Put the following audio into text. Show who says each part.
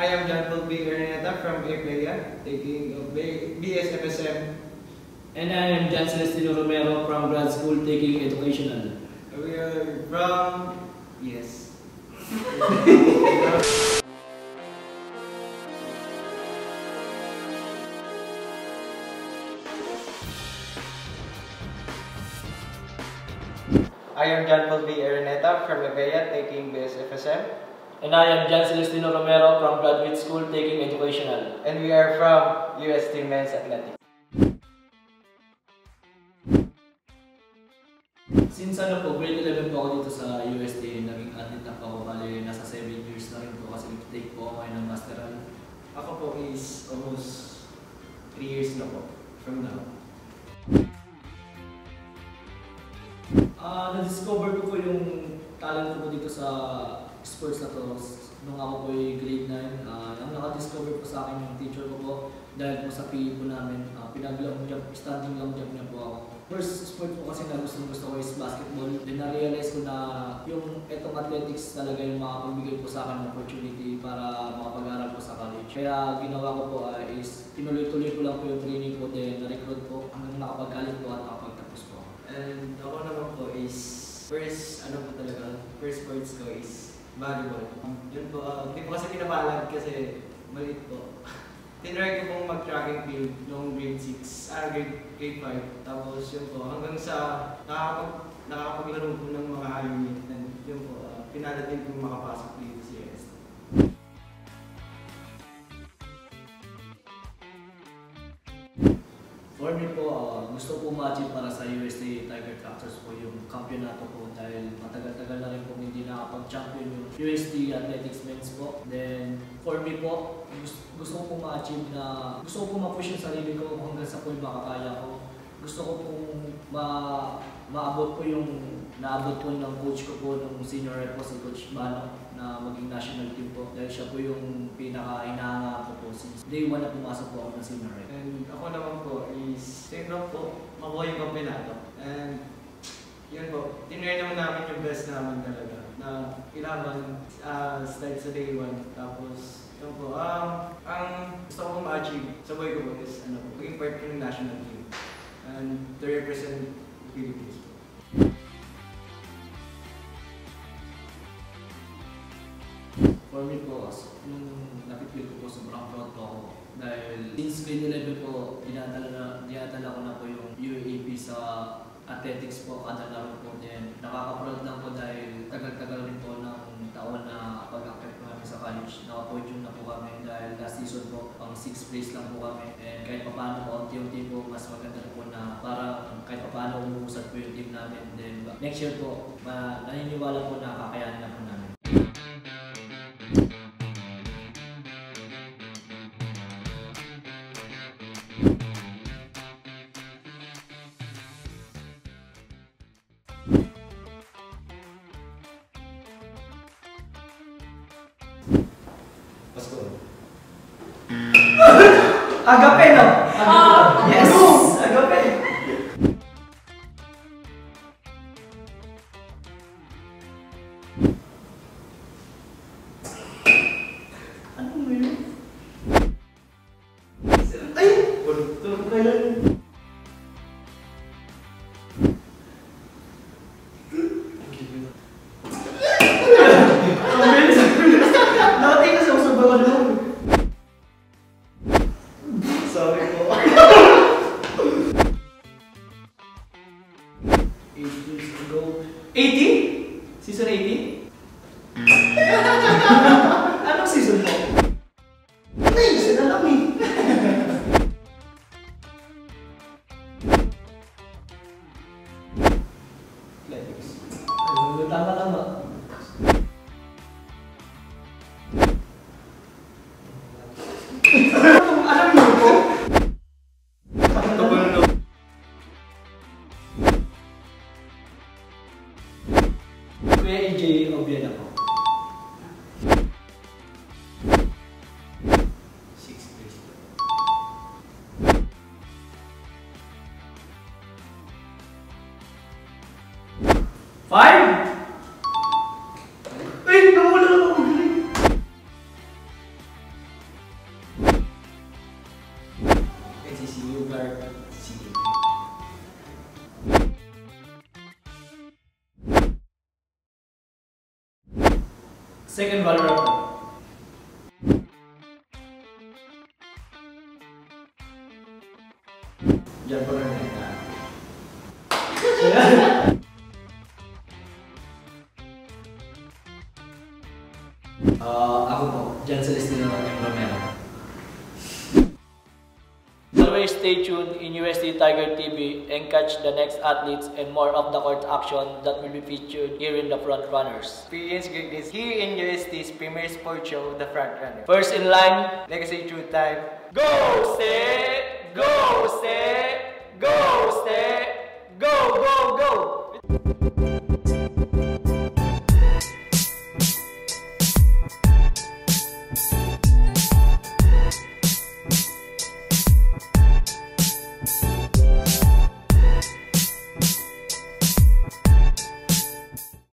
Speaker 1: I am John Paul B. Araneta from EPEA, taking BSFSM.
Speaker 2: And I am Jan Celestino Romero from grad school taking educational.
Speaker 1: We are from... yes. I am John Paul B. Araneta from EPEA, taking BSFSM.
Speaker 2: And I am Jan Celestino Romero from graduate school taking educational.
Speaker 1: And we are from UST Men's Athletics.
Speaker 2: Since grade 11 po ako dito sa UST, naging athlete na po ako, bali nasa 7 years na rin po kasi take po ako ng masteral.
Speaker 1: Ako po is almost 3 years na po from now.
Speaker 2: Na-discover ko po yung talent ko po dito sa sports na to nung ako po ay grade 9. Ang naka-discover po sa akin yung teacher ko po dahil po sa PE po namin, standing long jump niya po ako. First sport po kasi na gusto ko is basketball. Then na-realize ko na yung etong athletics talaga yung makapagbigay po sa akin ng opportunity para makapag-aral po sa college. Kaya ginawa ko po is tinuloy-tuloy ko lang po yung training po, then na-recruit po hanggang nakapag-college po at nakapagtapos po.
Speaker 1: And ako naman po is first sports ko is volleyball. Yun po, hindi po kasi pinapalag kasi maliit po. Tinry ko pong mag-track and field noong grade 5. Tapos yun po, hanggang sa nakakapaglaro po ng mga high unit. And yun po, pinala din kong makapasok dito sa UST.
Speaker 2: For me po, gusto po ma-achieve para sa UST Tiger Tractors po yung kampyonato po dahil matagal-tagal na rin po hindi nakapag-champion yung UST Athletics Men's po. Then, for me po, gusto ko po ma-achieve na, gusto ko po ma-push yung sarili ko hanggang sa po yung makakaya ko. Gusto ko pong maabot po yung naabot po ng coach ko po, ng senior rep po si Coach Bano na maging national team po dahil siya po yung pinaka-inaanga ko po since day 1 na pumasok po ako ng senior rep.
Speaker 1: And ako naman po is same po, makuha yung kampyonato. And yun po, tinry naman namin yung best namin talaga na ilaban start sa day 1. Tapos yun po, ang gusto ko ma-achieve sa buhay ko po is maging part ng national team and to represent the Philippines po.
Speaker 2: For me po, nung napipil ko po, sobrang proud po ako. Dahil since grade 11 po, dinadala ko na po yung UAAP sa athletics po, kada laro po din. Nakaka-proud lang po dahil tagal-tagal rin po ng taon na pag-active po namin sa college. Naka-podium na po kami dahil last season po, pang 6th place lang po kami. And kahit pa paano po, unti-unti po, mas maganda po na para kahit pa paano umuusad po yung team namin. Then next year po, naniniwala po na kakayanin na po namin.
Speaker 1: Pasko.
Speaker 2: Agape, no? Yes!
Speaker 1: Agape!
Speaker 2: Ano mo yun?
Speaker 1: Ay! Tulog ka lang. Sorry po.
Speaker 2: 8 years ago. 80? Season 80? Anong season po?
Speaker 1: Nice! Alam eh. Athletics.
Speaker 2: Tama.
Speaker 1: Alam mo po?
Speaker 2: Kuya AJ Obiena po.
Speaker 1: 6 days.
Speaker 2: 5? Ay, nawala ako. Second Valorant po.
Speaker 1: Diyan po rin nakita.
Speaker 2: Ako po, dyan sa Celestino ng Romero.
Speaker 3: Always stay tuned in USD Tiger TV and catch the next athletes and more of the court action that will be featured here in the Front Runners.
Speaker 1: Experience greatness here in USD's premier sports show, The Front Runner.
Speaker 3: First in line,
Speaker 1: Legacy True Time.
Speaker 3: go, set, go, set, go!